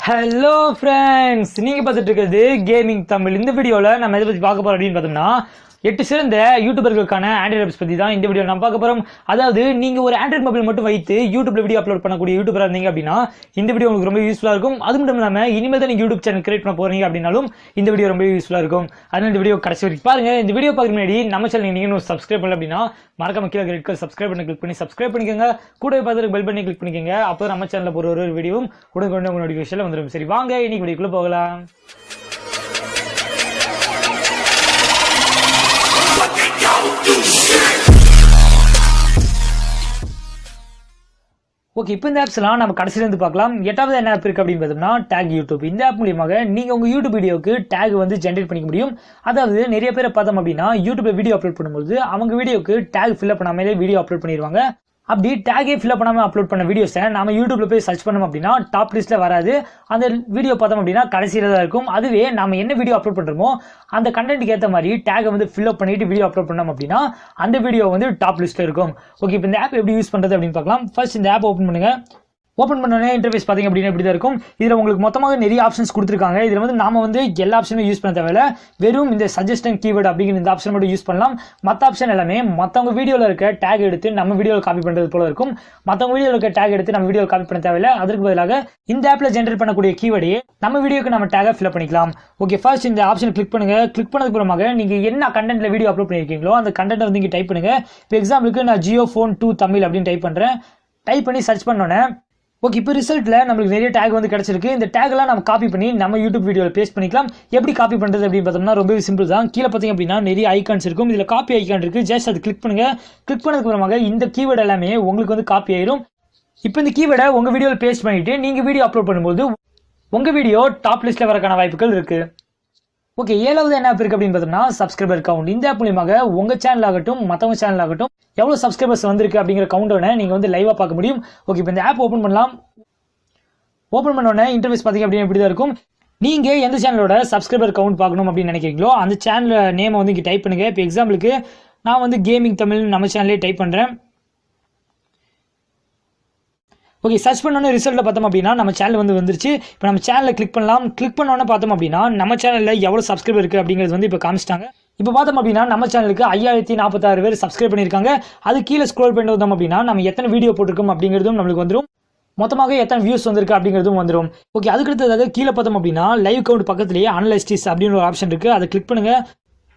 Hello friends, நீங்க பார்த்துட்டு இருக்கிறது கேமிங் தமிழ். இந்த வீடியோவில் நம்ம எதை பற்றி பார்க்க போறோம் அப்படின்னு பார்த்தோம்னா 8 சிறந்த யூடியூபர்களுக்கான ஆண்ட்ராய்டு ஆப்ஸ் பற்றி தான் இந்த வீடியோ நம்ம பார்க்க போறோம். அதாவது நீங்க ஒரு ஆண்ட்ராய்டு மொபைல் மட்டும் வைத்து யூடியூப்ல வீடியோ அப்லோட் பண்ணக்கூடிய யூடியூபரா இருந்தீங்க அப்படின்னா இந்த வீடியோ உங்களுக்கு ரொம்ப யூஸ்ஃபுல்லா இருக்கும். அது மட்டும் இல்லாமல் இனிமேல் தான் நீங்க யூடியூப் சேனல் கிரியேட் பண்ண போறீங்க அப்படின்னாலும் இந்த வீடியோ ரொம்ப யூஸ்ஃபுல்லா இருக்கும். அதனால இந்த வீடியோ கடைசி வரைக்கும் பாருங்க. இந்த வீடியோ பார்க்க முன்னாடி நம்ம சேனல் நீங்க சப்ஸ்கிரைப் பண்ணல அப்படின்னா மறக்காம கீழே ரெட் கலர் சப்ஸ்கிரைப் பண்ணி கிளிக் பண்ணி சப்ஸ்கிரைப் பண்ணிக்கோங்க. கூடவே பார்த்து பெல் பண்ணி கிளிக் பண்ணிக்கோங்க. அப்போ நம்ம சேனலில் போகிற ஒரு வீடியோவும் உடனே உங்க நோட்டிஃபிகேஷன்ல வந்துடும். சரி வாங்க இன்னைக்கு வீடியோக்குள்ள போகலாம். ஓகே, இப்போ இந்த ஆப்ஸ்லாம் நம்ம கடைசியிலேருந்து பார்க்கலாம். 8வது என்ன ஆப் இருக்கு அப்படின்னு பார்த்தோம்னா டேக் யூடியூப். இந்த ஆப் மூலியமாக நீங்க உங்க யூடியூப் வீடியோக்கு டேக் வந்து ஜென்ரேட் பண்ணிக்க முடியும். அதாவது நிறைய பேரை பார்த்தோம் அப்படின்னா யூடியூப்ல வீடியோ அப்லோட் பண்ணும்போது அவங்க வீடியோக்கு டேக் ஃபில்அப் பண்ணாமலே வீடியோ அப்லோட் பண்ணிடுவாங்க. அப்படி டேகே ஃபில்அப் பண்ணாமல் அப்லோட் பண்ண வீடியோஸை நம்ம யூடியூப்ல போய் சர்ச் பண்ணோம் அப்படின்னா டாப் லிஸ்ட்ல வராது. அந்த வீடியோ பார்த்தோம் அப்படின்னா கடைசியில தான் இருக்கும். அதுவே நம்ம என்ன வீடியோ அப்லோட் பண்றோமோ அந்த கண்டென்ட்க்கு ஏற்ற மாதிரி டேகை வந்து ஃபில்அப் பண்ணிட்டு வீடியோ அப்லோட் பண்ணோம் அப்படின்னா அந்த வீடியோ வந்து டாப் லிஸ்ட்ல இருக்கும். ஓகே, இப்போ இந்த ஆப் எப்படி யூஸ் பண்றது அப்படின்னு பார்க்கலாம். ஃபர்ஸ்ட் இந்த ஆப் ஓப்பன் பண்ணுங்க. ஓப்பன் பண்ணோடனே இன்டர்ஃபேஸ் பார்த்தீங்க அப்படின்னா இப்படி தான் இருக்கும். இதில் உங்களுக்கு மொத்தமாக நிறைய ஆப்ஷன்ஸ் கொடுத்துருக்காங்க. இதில் வந்து நாம வந்து எல்லா ஆப்ஷனும் யூஸ் பண்ண தேவையில்ல. வெறும் இந்த சஜஸ்டன் கீவேர்டு அப்படிங்கிற இந்த ஆப்ஷன் மட்டும் யூஸ் பண்ணலாம். மற்ற ஆப்ஷன் எல்லாமே மற்றவங்க வீடியோவில் இருக்க டேக் எடுத்து நம்ம வீடியோவில் காப்பி பண்ணுறது போல இருக்கும். மற்றவங்க வீடியோவில் இருக்க டேக் எடுத்து நம்ம வீடியோ காப்பி பண்ண தேவையில்லை. அதற்கு பதிலாக இந்த ஆப்ல ஜென்ரேட் பண்ணக்கூடிய கீவேர்டையே நம்ம வீடியோக்கு நம்ம டேகை ஃபில்அப் பண்ணிக்கலாம். ஓகே, ஃபர்ஸ்ட் இந்த ஆப்ஷன் கிளிக் பண்ணுங்க. கிளிக் பண்ணதுக்கு அப்புறமாக நீங்க என்ன கண்டென்ட்ல வீடியோ அப்லோட் பண்ணிருக்கீங்களோ அந்த கண்டென்ட் வந்து இங்கே டைப் பண்ணுங்க. இப்போ எக்ஸாம்பிளுக்கு நான் ஜியோ ஃபோன் 2 தமிழ் அப்படின்னு டைப் பண்றேன். டைப் பண்ணி சர்ச் பண்ணோன்னே ஓகே, இப்போ ரிசல்ட்ல நம்மளுக்கு நிறைய டேக் வந்து கிடைச்சிருக்கு. இந்த டேக்லாம் நம்ம காப்பி பண்ணி நம்ம யூடியூப் வீடியோவில் பேஸ்ட் பண்ணிக்கலாம். எப்படி காப்பி பண்றது அப்படின்னு பார்த்தோம்னா ரொம்பவே சிம்பிள் தான். கீழே பார்த்தீங்க அப்படின்னா நிறைய ஐகான்ஸ் இருக்கும். இதில் காப்பி ஐகான் இருக்கு. ஜஸ்ட் அது கிளிக் பண்ணுங்க. கிளிக் பண்ணதுக்கு அப்புறமாக இந்த கீவேர்டு எல்லாமே உங்களுக்கு வந்து காப்பி ஆயிரும். இப்போ இந்த கீவேர்டை உங்க வீடியோவில் பேஸ்ட் பண்ணிட்டு நீங்க வீடியோ அப்லோட் பண்ணும்போது உங்க வீடியோ டாப் லிஸ்ட்ல வரக்கான வாய்ப்புகள் இருக்கு. ஓகே, 7வது என்ன ஆப் இருக்கு அப்படின்னு பார்த்தோம்னா சப்ஸ்கிரைபர் கவுண்ட். இந்த ஆப் மூலியமாக உங்க சேனல் ஆகட்டும் மற்றவங்க சேனல் ஆகட்டும் எவ்வளவு சப்ஸ்கிரைபர்ஸ் வந்திருக்கு அப்படிங்கிற கவுண்டனை நீங்க வந்து லைவா பார்க்க முடியும். ஓகே, இப்போ இந்த ஆப் ஓப்பன் பண்ணலாம். ஓப்பன் பண்ணோடனே இன்டர்ஃபேஸ் பார்த்தீங்க அப்படின்னா இப்படி தான் இருக்கும். நீங்க எந்த சேனலோட சப்ஸ்கிரைபர் கவுண்ட் பார்க்கணும் அப்படின்னு நினைக்கிறீங்களோ அந்த சேனல் நேமை வந்து இங்கே டைப் பண்ணுங்க. இப்போ எக்ஸாம்பிளுக்கு நான் வந்து கேமிங் தமிழ் நம்ம சேனலே டைப் பண்றேன். ஓகே, சர்ச் பண்ணோன்னே ரிசல்ட்ல பார்த்தோம் அப்படின்னா நம்ம சேனல் வந்து வந்துருச்சு. இப்போ நம்ம சேனலில் கிளிக் பண்ணலாம். கிளிக் பண்ணோன்னே பார்த்தோம் அப்படின்னா நம்ம சேனலில் எவ்வளோ சப்ஸ்கிரைபர் இருக்கு அப்படிங்கிறது வந்து இப்போ காமிச்சிட்டாங்க. இப்போ பார்த்தோம் அப்படின்னா நம்ம சேனலுக்கு 5046 பேர் சப்ஸ்கிரைப் பண்ணியிருக்காங்க. அது கீழே ஸ்க்ரோல் பண்ணி வந்தோம் அப்படின்னா நம்ம எத்தனை வீடியோ போட்டிருக்கோம் அப்படிங்கிறதும் நம்மளுக்கு வந்துடும். மொத்தமாக எத்தனை வியூஸ் வந்திருக்கு அப்படிங்கிறதும் வந்துடும். ஓகே, அதுக்கடுத்ததாக கீழே பார்த்தோம் அப்படின்னா லைவ் கவுண்ட் பக்கத்துலேயே அனலிஸ்டிஸ் அப்படின்னு ஒரு ஆப்ஷன் இருக்கு. அதை கிளிக் பண்ணுங்க.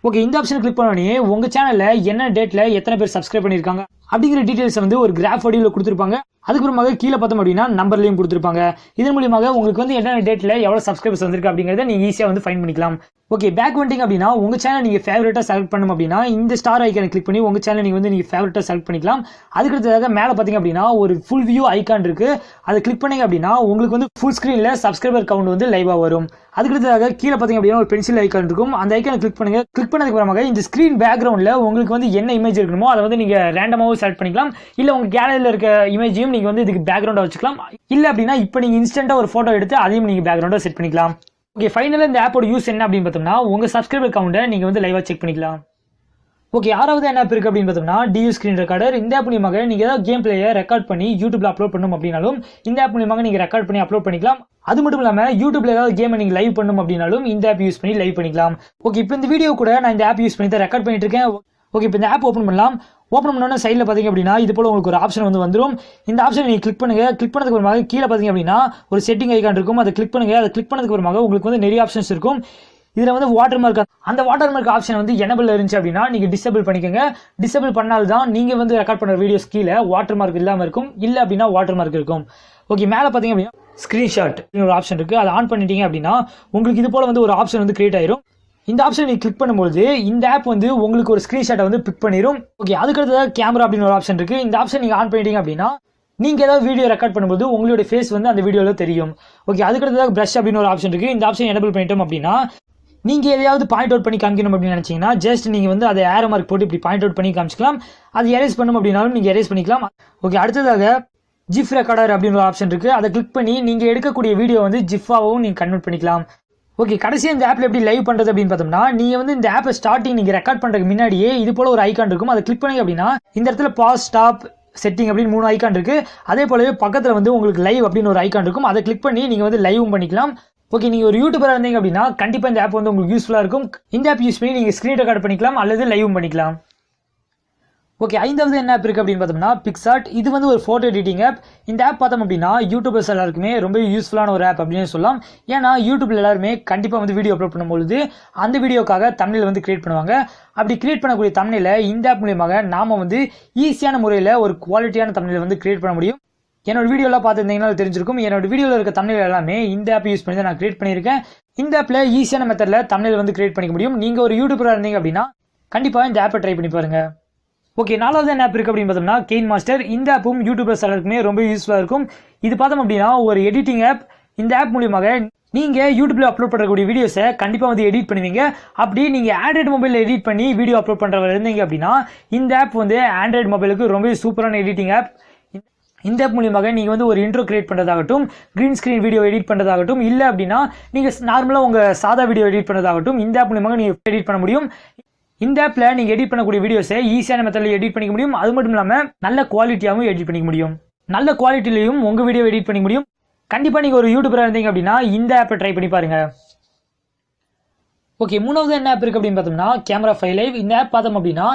ஓகே, இந்த ஆப்ஷன் கிளிக் பண்ணோடனே உங்க சேனல்ல என்ன டேட்ல எத்தனை பேர் சப்ஸ்கிரைப் பண்ணியிருக்காங்க அப்படிங்கிற டீடைல்ஸ் வந்து ஒரு கிராஃப் வடிவில் கொடுத்துருப்பாங்க. அதுக்கப்புறமாக கீழே பார்த்தோம் அப்படின்னா நம்பர்லையும் கொடுத்துருப்பாங்க. இதன் மூலியமாக உங்களுக்கு வந்து என்ன டேட்ல எவ்வளவு சப்ஸ்கிரைபர்ஸ் வந்திருக்கு அப்படிங்கிறத நீங்க ஈஸியா வந்து ஃபைண்ட் பண்ணிக்கலாம். ஓகே, பேக் வண்டிங் அப்படின்னா உங்க சேனல் நீங்க ஃபேவரட்டா செலக்ட் பண்ணணும் அப்படின்னா இந்த ஸ்டார் ஐக்கானை கிளிக் பண்ணி உங்க சேனல் நீங்க ஃபேவரட்டா செலக்ட் பண்ணிக்கலாம். அதுக்கடுத்ததாக மேலே பார்த்தீங்க அப்படின்னா ஒரு ஃபுல் வியூ ஐக்கான் இருக்கு. அதை கிளிக் பண்ணீங்க அப்படின்னா உங்களுக்கு வந்து ஃபுல் ஸ்கிரீன்ல சப்ஸ்கிரைபர் கவுண்ட் வந்து லைவா வரும். அதுக்கடுத்ததாக கீழே பார்த்தீங்க அப்படின்னா ஒரு பென்சில் ஐக்கான் இருக்கும். அந்த ஐக்கானை கிளிக் பண்ணுங்க. கிளிக் பண்ணதுக்கு அப்புறமாக இந்த ஸ்கிரீன் பேக்ரவுண்ட்ல உங்களுக்கு வந்து என்ன இமேஜ் இருக்கணுமோ அதை வந்து நீங்க ரேண்டமாவும் செலக்ட் பண்ணிக்கலாம். இல்ல உங்க கேலரியில இருக்க இமேஜையும் நீங்க வந்து இதுக்கு பேக்ரவுண்டா வச்சுக்கலாம். இல்ல அப்படின்னா இப்போ நீங்க இன்ஸ்டன்டா ஒரு போட்டோ எடுத்து அதையும் நீங்க பேக்ரவுண்டா செட் பண்ணிக்கலாம். ஓகே, ஃபைனலா இந்த ஆப்போட யூஸ் என்ன அப்படின்னு பார்த்தோம்னா உங்க சப்ஸ்கிரைபர் கவுண்டை நீங்க வந்து லைவா செக் பண்ணிக்கலாம். ஓகே, 6வது என்ன ஆப் இருக்கு அப்படின்னு பார்த்தோம்னா டியூ ஸ்கிரீன் ரெக்கார்டர். இந்த ஆப் மூலியமாக நீங்க ஏதாவது கேம் பிளேயை ரெக்கார்ட் பண்ணி யூடியூப்ல அப்லோட் பண்ணணும் அப்படின்னாலும் இந்த ஆப் மூலியமாக நீங்க ரெக்கார்ட் பண்ணி அப்லோட் பண்ணிக்கலாம். அது மட்டும் இல்லாம யூடியூப்ல ஏதாவது கேம் நீங்க லைவ் பண்ணணும் அப்படின்னாலும் இந்த ஆப் யூஸ் பண்ணி லைவ் பண்ணிக்கலாம். ஓகே, இப்போ இந்த வீடியோ கூட நான் இந்த ஆப் யூஸ் பண்ணி தான் ரெக்கார்ட் பண்ணிட்டு இருக்கேன். ஓகே, இப்போ இந்த ஆப் ஓப்பன் பண்ணலாம். ஓப்பன் பண்ணோன்னா சைடில் பார்த்தீங்க அப்படின்னா இது போல உங்களுக்கு ஒரு ஆப்ஷன் வந்து வந்துடும். இந்த ஆப்ஷன் நீங்கள் கிளிக் பண்ணுங்க. கிளிக் பண்ணதுக்கு அப்புறமாக கீழே பார்த்தீங்க அப்படின்னா ஒரு செட்டிங் ஐக்கான் இருக்கும். அதை கிளிக் பண்ணுங்க. அதை கிளிக் பண்ணதுக்கு அப்புறமாக உங்களுக்கு வந்து நிறைய ஆப்ஷன்ஸ் இருக்கும். இதில் வந்து வாட்டர் மார்க், அந்த வாட்டர் மார்க் ஆப்ஷன் வந்து எனபிள் இருந்துச்சு அப்படின்னா நீங்கள் டிசேபிள் பண்ணிக்கோங்க. டிசேபிள் பண்ணால்தான் நீங்கள் வந்து ரெக்கார்ட் பண்ணுற வீடியோஸ் கீழே வாட்டர் மார்க் இல்லாமல் இருக்கும். இல்லை அப்படின்னா வாட்டர் மார்க் இருக்கும். ஓகே, மேலே பார்த்தீங்க அப்படின்னா ஸ்கிரீன்ஷாட் ஒரு ஆப்ஷன் இருக்கு. அதை ஆன் பண்ணிட்டீங்க அப்படின்னா உங்களுக்கு இது போல வந்து ஒரு ஆப்ஷன் வந்து கிரியேட் ஆயிரும். இந்த ஆப்ஷன் நீங்க கிளிக் பண்ணும்போது இந்த ஆப் வந்து உங்களுக்கு ஒரு ஸ்கிரீன்ஷாட்டை வந்து பிக் பண்ணிடும். ஓகே, அதுக்கடுத்ததாக கேமரா அப்படின்னு ஒரு ஆப்ஷன் இருக்கு. இந்த ஆப்ஷன் நீங்க ஆன் பண்ணிட்டீங்க அப்படின்னா நீங்க ஏதாவது வீடியோ ரெக்கார்ட் பண்ணும்போது உங்களுடைய ஃபேஸ் வந்து அந்த வீடியோல தெரியும். ஓகே, அதுக்கடுத்ததாக பிரஷ் அப்படின்னு ஒரு ஆப்ஷன் இருக்கு. இந்த ஆப்ஷன் எனபிள் பண்ணிட்டோம் அப்படின்னா நீங்க எதையாவது பாயிண்ட் அவுட் பண்ணி காமிக்கணும் அப்படின்னு நினைச்சீங்கன்னா ஜஸ்ட் நீங்க வந்து அதை ஏரோ மார்க் போட்டு இப்படி பாயிண்ட் அவுட் பண்ணி காமிச்சிக்கலாம். அது எரேஸ் பண்ணணும் அப்படின்னாலும் நீங்க எரேஸ் பண்ணிக்கலாம். ஓகே, அடுத்ததாக ஜிஃப் ரெக்கார்டர் அப்படின்னு ஒரு ஆப்ஷன் இருக்கு. அதை கிளிக் பண்ணி நீங்க எடுக்கக்கூடிய வீடியோ வந்து ஜிஃபாவும் நீங்க கன்வெர்ட் பண்ணிக்கலாம். ஓகே, கடைசியாக இந்த ஆப்ல எப்படி லைவ் பண்றது அப்படின்னு பார்த்தோம்னா நீங்க வந்து இந்த ஆப்பை ஸ்டார்டிங் நீங்க ரெக்கார்ட் பண்றதுக்கு முன்னாடியே இது போல ஒரு ஐக்கான் இருக்கும். அதை கிளிக் பண்ணீங்க அப்படின்னா இந்த இடத்துல பாஸ், ஸ்டாப், செட்டிங் அப்படின்னு 3 ஐகான் இருக்குது. அதே போலவே பக்கத்தில் வந்து உங்களுக்கு லைவ் அப்படின்னு ஒரு ஐகான் இருக்கும். அதை கிளிக் பண்ணி நீங்கள் வந்து லைவும் பண்ணிக்கலாம். ஓகே, நீங்கள் ஒரு யூடியூபராக இருந்தீங்க அப்படின்னா கண்டிப்பாக இந்த ஆப் வந்து உங்களுக்கு யூஸ்ஃபுல்லாக இருக்கும். இந்த ஆப் யூஸ் பண்ணி நீங்கள் ஸ்க்ரீன் ரெக்கார்ட் பண்ணிக்கலாம் அல்லது லைவும் பண்ணிக்கலாம். ஓகே, 5வது என்ன ஆப் இருக்குது அப்படின்னு பார்த்தோம்னா பிக்சார்ட். இது வந்து ஒரு ஃபோட்டோ எடிட்டிங் ஆப். இந்த ஆப் பார்த்தோம் அப்படின்னா யூடியூபர்ஸ் எல்லாருக்குமே ரொம்ப யூஸ்ஃபுல்லான ஒரு ஆப் அப்படின்னு சொல்லலாம். ஏன்னா யூடியூப்ல எல்லாருமே கண்டிப்பாக வந்து வீடியோ அப்லோட் பண்ணும்போது அந்த வீடியோக்காக தம்ப்நெயில் வந்து கிரியேட் பண்ணுவாங்க. அப்படி கிரியேட் பண்ணக்கூடிய தம்ப்நெயிலை இந்த ஆப் மூலியமாக நாம் வந்து ஈஸியான முறையில் ஒரு குவாலிட்டியான தம்ப்நெயில் வந்து கிரியேட் பண்ண முடியும். என்னோட வீடியோலாம் பார்த்துருந்தீங்கன்னா தெரிஞ்சிருக்கும். என்னோட வீடியோவில் இருக்க தம்ப்நெயில் எல்லாமே இந்த ஆப் யூஸ் பண்ணி தான் நான் கிரியேட் பண்ணியிருக்கேன். இந்த ஆப்பில் ஈஸியான மெத்தடில் தம்ப்நெயில் வந்து கிரியேட் பண்ணிக்க முடியும். நீங்கள் ஒரு யூடியூபராக இருந்தீங்க அப்படின்னா கண்டிப்பாக இந்த ஆப்பை ட்ரை பண்ணி பாருங்க. ஓகே, 4வது என்ன ஆப் இருக்குது அப்படின்னு பார்த்தோம்னா கெயின் மாஸ்டர். இந்த ஆப்பும் யூடியூபர்ஸ் எல்லாருக்குமே ரொம்ப யூஸ்ஃபுல்லாக இருக்கும். இது பார்த்தோம் அப்படின்னா ஒரு எடிட்டிங் ஆப். இந்த ஆப் மூலியமாக நீங்கள் யூடியூப்ல அப்லோட் பண்ணக்கூடிய வீடியோஸை கண்டிப்பாக வந்து எடிட் பண்ணுவீங்க. அப்படி நீங்கள் ஆண்ட்ராய்டு மொபைலில் எடிட் பண்ணி வீடியோ அப்லோட் பண்ணுறவங்க இருந்தீங்க அப்படின்னா இந்த ஆப் வந்து ஆண்ட்ராய்டு மொபைலுக்கு ரொம்ப சூப்பரான எடிட்டிங் ஆப். இந்த ஆப் மூலியமாக நீங்கள் வந்து ஒரு இன்ட்ரோ கிரியேட் பண்ணுறதாகட்டும், க்ரீன் ஸ்க்ரீன் வீடியோ எடிட் பண்ணுறதாகட்டும், இல்லை அப்படின்னா நீங்கள் நார்மலாக உங்கள் சாதா வீடியோ எடிட் பண்ணுறதாகட்டும் இந்த ஆப் மூலியமாக நீங்கள் எடிட் பண்ண முடியும். இந்த ஆப்பில் நீங்கள் எடிட் பண்ணக்கூடிய வீடியோஸை ஈஸியான மெத்தடில் எடிட் பண்ணிக்க முடியும். அது மட்டும் இல்லாமல் நல்ல குவாலிட்டியாகவும் எடிட் பண்ணிக்க முடியும். நல்ல குவாலிட்டிலையும் உங்கள் வீடியோ எடிட் பண்ணிக்க முடியும். கண்டிப்பாக நீங்கள் ஒரு யூடியூபராக இருந்தீங்க அப்படின்னா இந்த ஆப்பை ட்ரை பண்ணி பாருங்க. ஓகே, 3வது என்ன ஆப் இருக்குது அப்படின்னு பார்த்தோம்னா கேமரா ஃபைல் லைவ். இந்த ஆப் பார்த்தோம் அப்படின்னா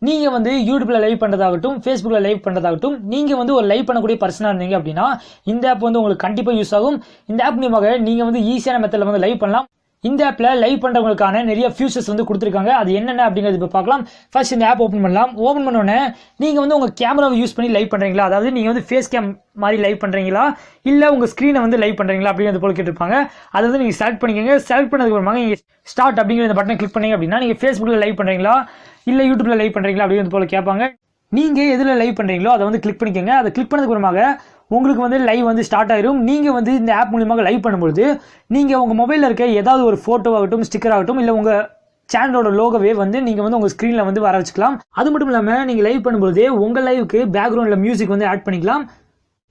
நீங்கள் வந்து யூடியூப்ல லைவ் பண்ணுறதாகட்டும், ஃபேஸ்புக்கில் லைவ் பண்ணுறதாகட்டும், நீங்கள் வந்து ஒரு லைவ் பண்ணக்கூடிய பர்சனாக இருந்தீங்க அப்படின்னா இந்த ஆப் வந்து உங்களுக்கு கண்டிப்பாக யூஸ் ஆகும். இந்த ஆப் மூலமாக நீங்கள் வந்து ஈஸியான மெத்தடில் வந்து லைவ் பண்ணலாம். இந்த ஆப்ல லைவ் பண்றவங்களுக்கான நிறைய ஃபியூச்சர்ஸ் வந்து கொடுத்துருக்காங்க. அது என்னென்ன அப்படிங்கிறது இப்போ பார்க்கலாம். ஃபர்ஸ்ட் இந்த ஆப் ஓப்பன் பண்ணலாம். ஓப்பன் பண்ணோன்னே நீங்க வந்து உங்க கேமராவை யூஸ் பண்ணி லைவ் பண்றீங்களா, அதாவது நீங்க வந்து ஃபேஸ் கேம் மாதிரி லைவ் பண்றீங்களா, இல்ல உங்க ஸ்கிரீனை வந்து லைவ் பண்றீங்களா அப்படிங்கிறது போல கேட்டிருப்பாங்க. அதை வந்து நீங்க செலக்ட் பண்ணிக்கோங்க. செலக்ட் பண்ணதுக்கு அப்புறமா நீங்க ஸ்டார்ட் அப்படிங்கிற இந்த பட்டனை கிளிக் பண்ணீங்க அப்படின்னா நீங்க ஃபேஸ்புக்ல லைவ் பண்றீங்களா இல்ல யூடியூப்ல லைவ் பண்றீங்களா அப்படிங்கிறது போல கேட்பாங்க. நீங்க எதுல லைவ் பண்றீங்களோ அதை வந்து கிளிக் பண்ணிக்கோங்க. அதை கிளிக் பண்ணதுக்கு அப்புறமாக உங்களுக்கு வந்து லைவ் வந்து ஸ்டார்ட் ஆயிரும். நீங்கள் வந்து இந்த ஆப் மூலியமாக லைவ் பண்ணும்போது நீங்கள் உங்கள் மொபைலில் இருக்க ஏதாவது ஒரு ஃபோட்டோ ஆகட்டும், ஸ்டிக்கர் ஆகட்டும், இல்லை உங்கள் சேனலோட லோகோவே வந்து நீங்கள் வந்து உங்கள் ஸ்க்ரீனில் வந்து வர வச்சுக்கலாம். அது மட்டும் இல்லாமல் நீங்கள் லைவ் பண்ணும்போது உங்கள் லைவுக்கு பேக்ரவுண்டில் மியூசிக் வந்து ஆட் பண்ணிக்கலாம்.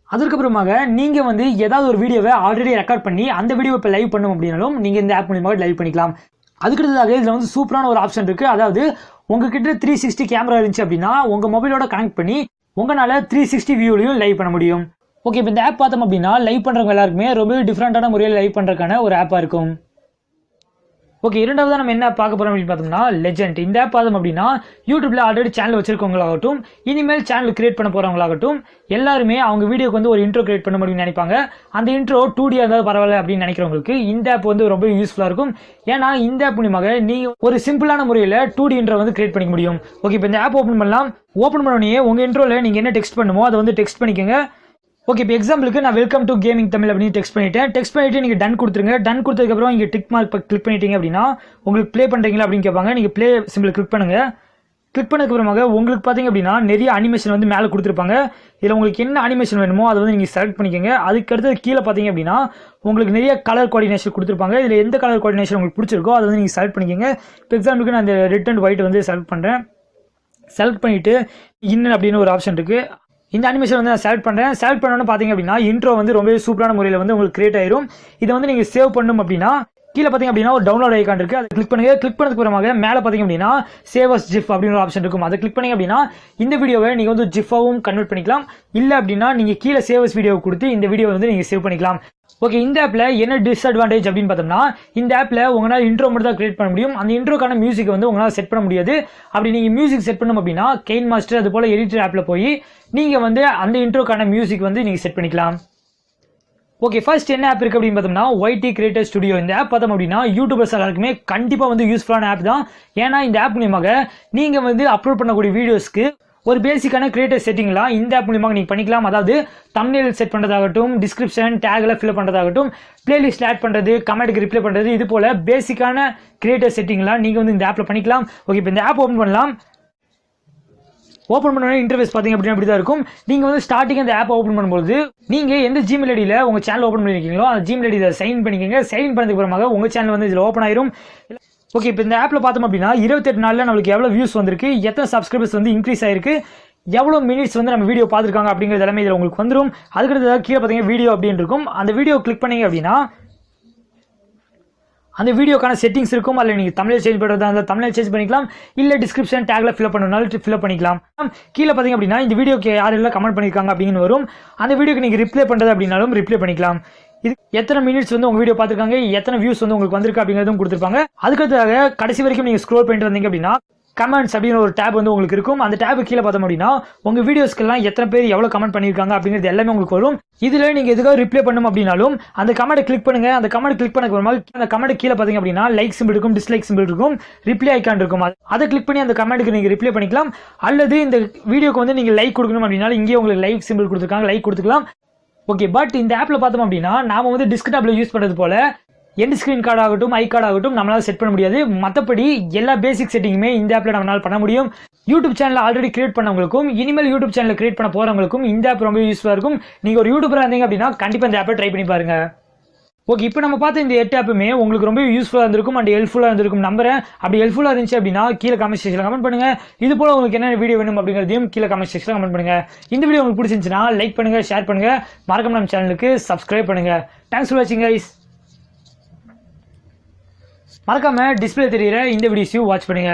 அதுக்கப்புறமாக நீங்கள் வந்து ஏதாவது ஒரு வீடியோவை ஆல்ரெடி ரெக்கார்ட் பண்ணி அந்த வீடியோ இப்போ லைவ் பண்ணும் அப்படின்னாலும் நீங்கள் இந்த ஆப் மூலியமாக லைவ் பண்ணிக்கலாம். அதுக்கடுத்ததாக இதில் வந்து சூப்பரான ஒரு ஆப்ஷன் இருக்குது. அதாவது உங்ககிட்ட 360 கேமரா இருந்துச்சு அப்படின்னா உங்கள் மொபைலோட கனெக்ட் பண்ணி உங்களால் 360 வியூலையும் லைவ் பண்ண முடியும். ஓகே, இப்போ இந்த ஆப் பார்த்தோம் அப்படின்னா லைவ் பண்ணுறவங்க எல்லாருக்குமே ரொம்ப டிஃப்ரெண்டான முறையில் லைவ் பண்ணுறதுக்கான ஒரு ஆப்பாக இருக்கும். ஓகே, இரண்டாவது நம்ம என்ன பார்க்க போகிறோம் அப்படின்னு பார்த்தோம்னா லெஜெண்ட். இந்த ஆப் பார்த்தோம் அப்படின்னா யூடியூப்ல ஆல்ரெடி சேனல் வச்சிருக்கவங்களாகட்டும், இனிமேல் சேனல் கிரியேட் பண்ண போகிறவங்களாகட்டும் எல்லாருமே அவங்க வீடியோக்கு வந்து ஒரு இன்ட்ரோ கிரியேட் பண்ண முடியும்னு நினைப்பாங்க. அந்த இன்ட்ரோ 2D இருந்தாலும் பரவாயில்ல அப்படின்னு நினைக்கிறவங்களுக்கு இந்த ஆப் வந்து ரொம்ப யூஸ்ஃபுல்லாக இருக்கும். ஏன்னா இந்த ஆப் மூலியமாக நீங்கள் ஒரு சிம்பிளான முறையில் 2D இன்ட்ரோ வந்து கிரியேட் பண்ணிக்க முடியும். ஓகே, இப்போ இந்த ஆப் ஓப்பன் பண்ணலாம். ஓப்பன் பண்ணோடனே உங்கள் இன்ட்ரோவில் நீங்கள் என்ன டெக்ஸ்ட் பண்ணுமோ அதை வந்து டெக்ஸ்ட் பண்ணிக்கோங்க. ஓகே, இப்போ எக்ஸாம்பிளுக்கு நான் வெல்கம் டு கேமிங் தமிழ் அப்படின்னு டெக்ஸ்ட் பண்ணிட்டு நீங்கள் டன் கொடுத்துருங்க. டன் கொடுத்ததுக்கப்புறம் இங்கே டிக் மார்க் கிளிக் பண்ணிட்டீங்க அப்படின்னா உங்களுக்கு ப்ளே பண்ணுறீங்களா அப்படின்னு கேட்பாங்க. நீங்கள் ப்ளே சிம்பிள் கிளிக் பண்ணுங்க. கிளிக் பண்ணதுக்கப்புறமாக உங்களுக்கு பார்த்தீங்க அப்படின்னா நிறைய அனிமேஷன் வந்து மேலே கொடுத்துருப்பாங்க. இதில் உங்களுக்கு என்ன அனிமேஷன் வேணுமோ அதை வந்து நீங்கள் செலக்ட் பண்ணிக்கோங்க. அதுக்கடுத்து கீழே பார்த்தீங்க அப்படின்னா உங்களுக்கு நிறைய கலர் கோஆர்டினேஷன் கொடுத்துருப்பாங்க. இதில் எந்த கலர் கோஆர்டினேஷன் உங்களுக்கு பிடிச்சிருக்கோ அதை வந்து நீங்கள் செலக்ட் பண்ணிக்கோங்க. இப்போ எக்ஸாம்பிளுக்கு நான் இந்த ரெட் அண்ட் ஒயிட் வந்து செலக்ட் பண்ணுறேன். செலக்ட் பண்ணிவிட்டு இன்னும் அப்படின்னு ஒரு ஆப்ஷன் இருக்குது. இந்த அனிமேஷன் வந்து நான் செலக்ட் பண்ணுறேன். செலக்ட் பண்ணோன்னு பார்த்தீங்க அப்படின்னா இன்ட்ரோ வந்து ரொம்ப சூப்பரான முறையில் வந்து உங்களுக்கு கிரியேட் ஆயிரும். இதை வந்து நீங்கள் சேவ் பண்ணணும் அப்படின்னா கீழே பார்த்தீங்க அப்படின்னா ஒரு டவுன்லோட் ஐகான் இருக்குது. அதை கிளிக் பண்ணுங்க. கிளிக் பண்ணதுக்கு அப்புறமாக மேலே பார்த்தீங்க அப்படின்னா சேவ் அஸ் ஜிஃப் அப்படின்னு ஒரு ஆப்ஷன் இருக்கும். அதை கிளிக் பண்ணீங்க அப்படின்னா இந்த வீடியோவை நீங்கள் வந்து ஜிஃபாவும் கன்வெர்ட் பண்ணிக்கலாம். இல்லை அப்படின்னா நீங்கள் கீழே சேவ் அஸ் வீடியோ கொடுத்து இந்த வீடியோ வந்து நீங்கள் சேவ் பண்ணிக்கலாம். ஓகே, இந்த ஆப்பில் என்ன டிஸ்அட்வான்டேஜ் அப்படின்னு பார்த்தோம்னா இந்த ஆப்பில் உங்களால் இன்ட்ரோ மட்டும் தான் கிரியேட் பண்ண முடியும். அந்த இன்ட்ரோக்கான மியூசிக் வந்து உங்களால் செட் பண்ண முடியாது. அப்படி நீங்கள் மியூசிக் செட் பண்ணணும் அப்படின்னா கெயின் மாஸ்டர் அது போல் எடிட்டர் ஆப்பில் போய் நீங்கள் வந்து அந்த இன்ட்ரோக்கான மியூசிக் வந்து நீங்கள் செட் பண்ணிக்கலாம். ஓகே, ஃபர்ஸ்ட் என்ன ஆப் இருக்குது அப்படின்னு பார்த்தோம்னா ஒய்டி கிரியேட்டர் ஸ்டுடியோ. இந்த ஆப் பார்த்தோம் அப்படின்னா யூடியூபர்ஸ் எல்லாருக்குமே கண்டிப்பாக வந்து யூஸ்ஃபுல்லான ஆப் தான். ஏன்னா இந்த ஆப் மூலியமாக நீங்கள் வந்து அப்லோட் பண்ணக்கூடிய வீடியோஸ்க்கு ஒரு பேசிக்கான கிரியேட்டர் செட்டிங்லாம் இந்த ஆப் மூலியமாக நீங்கள் பண்ணிக்கலாம். அதாவது தம்ப்நெயில் செட் பண்ணுறதாகட்டும், டிஸ்கிரிப்ஷன் டேக்லாம் ஃபில் பண்ணுறதாகட்டும், பிளேலிஸ்ட் ஆட் பண்ணுறது, கமெண்ட்டுக்கு ரிப்ளை பண்ணுறது, இது போல் பேசிக்கான கிரியேட்டர் செட்டிங்லாம் நீங்கள் வந்து இந்த ஆப்பில் பண்ணிக்கலாம். ஓகே, இப்போ இந்த ஆப் ஓப்பன் பண்ணலாம். ஓப்பன் பண்ண இன்டர்ஃபேஸ் பார்த்தீங்க அப்படின்னா அப்படி தான் இருக்கும். நீங்கள் வந்து ஸ்டார்டிங் அந்த ஆப் ஓப்பன் பண்ணும்போது நீங்கள் எந்த ஜிமெயில் ஐடியில் உங்கள் சேனல் ஓப்பன் பண்ணியிருக்கீங்களோ அந்த ஜிமெயில் ஐடியில் சைன் பண்ணிக்கோங்க. சைன் பண்ணதுக்கு அப்புறமாக உங்கள் சேனல் வந்து இதில் ஓப்பன் ஆயிரும். ஓகே, இப்போ இந்த ஆப்பில் பார்த்தோம் அப்படின்னா 28 நாளில் நம்மளுக்கு எவ்வளோ வியூஸ் வந்திருக்கு, எத்தனை சப்ஸ்கிரைபர்ஸ் வந்து இன்க்ரீஸ் ஆயிருக்கு, எவ்வளோ மினிட்ஸ் வந்து நம்ம வீடியோ பார்த்துருக்காங்க அப்படிங்கிறது எல்லாமே இதில் உங்களுக்கு வந்துடும். அதுக்கடுத்து கீழே பார்த்தீங்கன்னா வீடியோ அப்படின்னு இருக்கும். அந்த வீடியோ கிளிக் பண்ணீங்க அப்படின்னா அந்த வீடியோக்கான செட்டிங்ஸ் இருக்கும். அதில் நீங்கள் தமிழில் சேஞ்ச் பண்ணுறதா இருந்தால் தமிழில் சேஞ்ச் பண்ணிக்கலாம். இல்லை டிஸ்கிரிப்ஷன் டேக்ல ஃபில்அப் பண்ணனாலும் ஃபில்அப் பண்ணிக்கலாம். கீழே பார்த்தீங்க அப்படின்னா இந்த வீடியோக்கு யாரெல்லாம் கமெண்ட் பண்ணியிருக்காங்க அப்படின்னு வரும். அந்த வீடியோக்கு நீங்கள் ரிப்ளை பண்ணுறது அப்படின்னாலும் ரிப்ளை பண்ணிக்கலாம். இது எத்தனை மினிட்ஸ் வந்து உங்கள் வீடியோ பார்த்துருக்காங்க, எத்தனை வியூஸ் வந்து உங்களுக்கு வந்திருக்கு அப்படிங்கிறதும் கொடுத்துருப்பாங்க. அதுக்கடுத்தாக கடைசி வரைக்கும் நீங்கள் ஸ்க்ரோல் பண்ணிட்டு வந்தீங்க அப்படின்னா கமெண்ட்ஸ் அப்படின்னு ஒரு டேப் வந்து உங்களுக்கு இருக்கும். அந்த டேப் கீழே பார்த்தோம் அப்படின்னா உங்கள் வீடியோஸ்க்கெல்லாம் எத்தனை பேர் எவ்வளோ கமெண்ட் பண்ணியிருக்காங்க அப்படிங்கிறது எல்லாமே உங்களுக்கு வரும். இதில் நீங்கள் எதுக்காக ரிப்ளை பண்ணணும் அப்படின்னாலும் அந்த கமெண்ட் கிளிக் பண்ணுங்க. அந்த கமெண்ட் கிளிக் பண்ண அந்த கமெண்ட் கீழே பார்த்தீங்க அப்படின்னா லைக் சிம்பிள் இருக்கும், டிஸ்லைக் சிம்பிள் இருக்கும், ரிப்ளை ஐக்கான் இருக்கும். அதை கிளிக் பண்ணி அந்த கமெண்ட்டுக்கு நீங்கள் ரிப்ளை பண்ணிக்கலாம். அல்லது இந்த வீடியோக்கு வந்து நீங்கள் லைக் கொடுக்கணும் அப்படின்னா இங்கே உங்களுக்கு லைக் சிம்பிள் கொடுத்துருக்காங்க, லைக் கொடுத்துக்கலாம். ஓகே, பட் இந்த ஆப்பில் பார்த்தோம் அப்படின்னா நாம வந்து டெஸ்க்டாப்பில் யூஸ் பண்ணுறது போல எண்ட் ஸ்க்ரீன் கார்டு ஆகட்டும், ஐ கார்டு ஆகட்டும் நம்மளால செட் பண்ண முடியாது. மற்றபடி எல்லா பேசிக் செட்டிங்குமே இந்த ஆப்பில் நம்மளால பண்ண முடியும். யூடியூப் சேனல் ஆல்ரெடி கிரியேட் பண்ணவங்களுக்கும் இனிமேல் யூடியூப் சேனல் கிரியேட் பண்ண போறவங்களுக்கும் இந்த ஆப் ரொம்ப யூஸ்ஃபுல்லாக இருக்கும். நீங்கள் ஒரு யூடியூபராக இருந்தீங்க அப்படின்னா கண்டிப்பாக இந்த ஆப்பை ட்ரை பண்ணி பாருங்க. ஓகே, இப்போ நம்ம பார்த்த இந்த 8 ஆப்புமே உங்களுக்கு ரொம்ப யூஸ்ஃபுல்லாக இருந்திருக்கும் அண்ட் ஹெல்ப்ஃபுல்லாக இருந்திருக்கும் நம்புறேன். அப்படி ஹெல்ப்ஃபுல்லாக இருந்துச்சு அப்படின்னா கீழே கமெண்ட் செக்ஷனில் கமெண்ட் பண்ணுங்க. இது போல உங்களுக்கு என்ன வீடியோ வேணும் அப்படிங்கிறதையும் கீழே கமெண்ட் செக்ஷனில் கமெண்ட் பண்ணுங்க. இந்த வீடியோ உங்களுக்கு பிடிச்சிருந்துச்சுன்னா லைக் பண்ணுங்க, ஷேர் பண்ணுங்க, மறக்காம நம்ம சேனலுக்கு சப்ஸ்கிரைப் பண்ணுங்க. தேங்க்ஸ் ஃபார் வாட்சிங் கைஸ். மறக்காம டிஸ்பிளே தெரியுற இந்த வீடியோஸையும் வாட்ச் பண்ணுங்க.